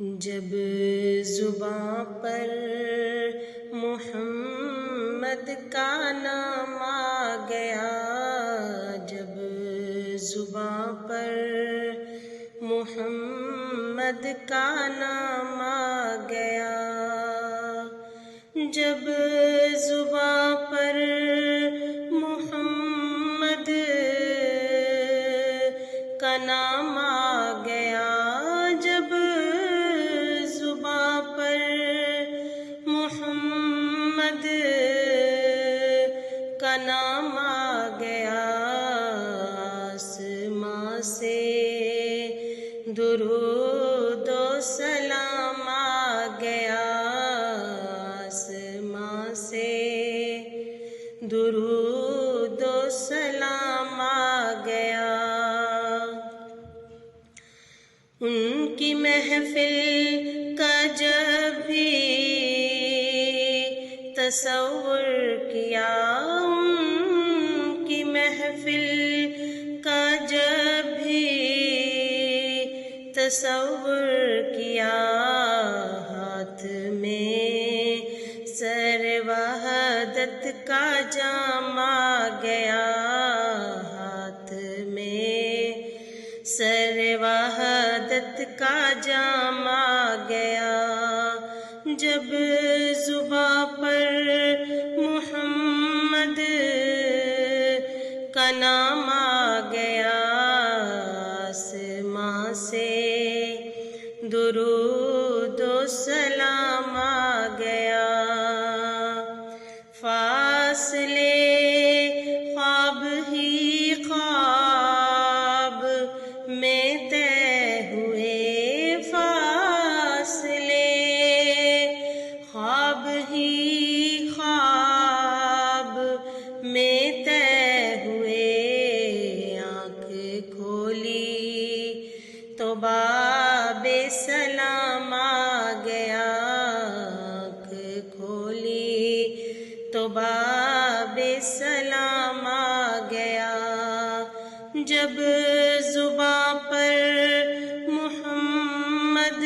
جب زباں پر محمد کا نام آ گیا، جب زباں پر محمد کا نام آ گیا، جب زباں پر محمد کا نام آ گیا، جب زباں پر محمد کا نام آ گیا، آسماں سے درود و سلام آ گیا، آسماں سے درود و سلام آ گیا۔ ان کی محفل کا جب بھی تصور کیا، ان کی محفل کا جب بھی تصور کیا، ہاتھ میں سر وحدت کا جام آ گیا، ہاتھ میں سر وحدت کا جام آ گیا، جب زباں پر محمد کا نام آ گیا، آسماں سے درود و سلام آ گیا۔ فاصلے خواب ہی خواب میں طے ہوئے، فاصلے خواب ہی خواب میں طے ہوئے، آنکھ کھولی تو باب سلام آ گیا، آنکھ کھولی تو باب سلام آ گیا، جب زباں پر محمد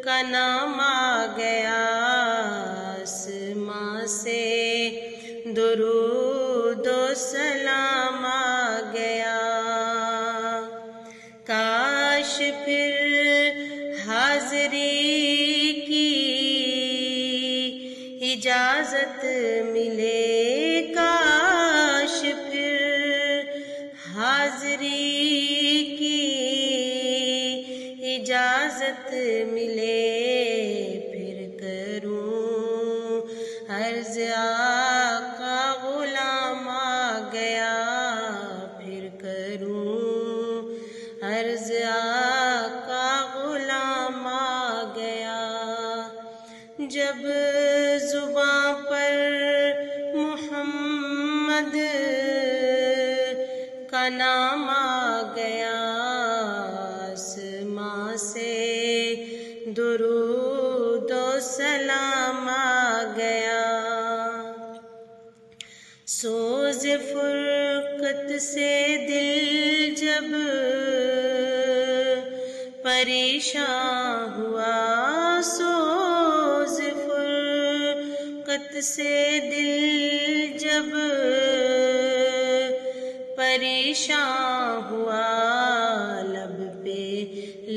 کا نام آ گیا، آسماں سے درود و سلام آ گیا۔ کاش پھر حاضری کی اجازت ملے، کاش پھر حاضری کی اجازت ملے، پھر کروں عرض آقا غلام آ گیا، پھر کروں عرض آقا غلام آ گیا، جب زباں پر محمد کا نام آ گیا، آسماں سے درود و سلام آ گیا۔ سوز فرقت سے دل جب پریشان ہوا، سوز فرقت سے دل جب پریشان ہوا، لب پہ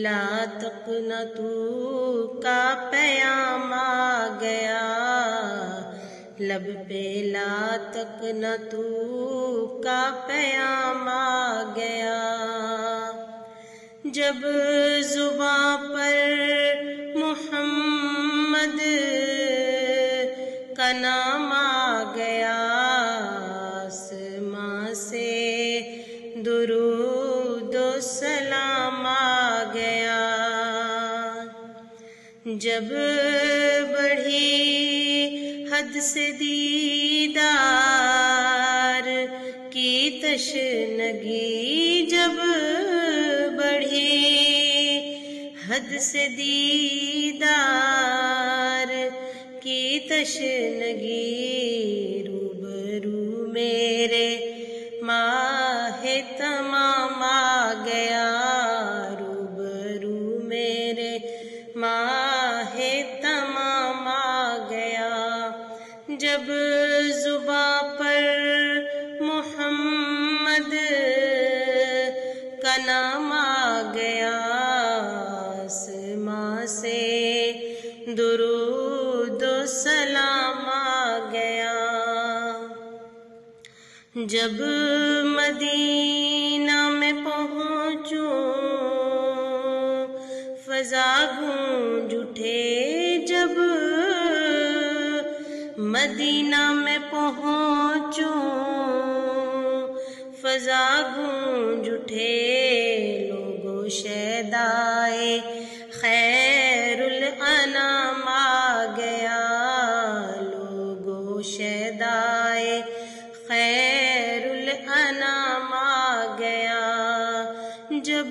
لا تقنطوا کا پیام آ گیا، لب پہ لا تقنطوا کا پیام آ گیا، جب زباں پر محمد کا نام آ گیا، آسماں سے درود و سلام آ گیا، جب بڑھی حد سے دیدار کی تشنگی، جب بڑھی حد سے دیدار کی تشنگی، روبرو میرے ماہ تمام آ گیا، روبرو میرے جب زباں پر محمد کا نام آ گیا، آسماں سے درود و سلام آ گیا۔ جب مدینہ میں پہنچوں فضا گونج اٹھے، جب مدینہ میں پہنچوں فضا گونج اٹھے، لوگو شیدائے خیر الانام آ گیا، لوگو شیدائے خیر الانام آ گیا۔ جب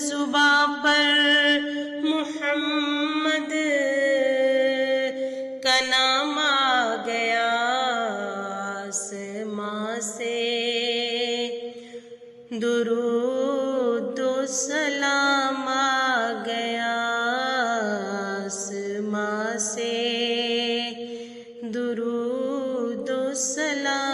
زباں پر محمد کا نام آ گیا، آسماں سے درود و سلام آ گیا، آسماں سے درود و سلام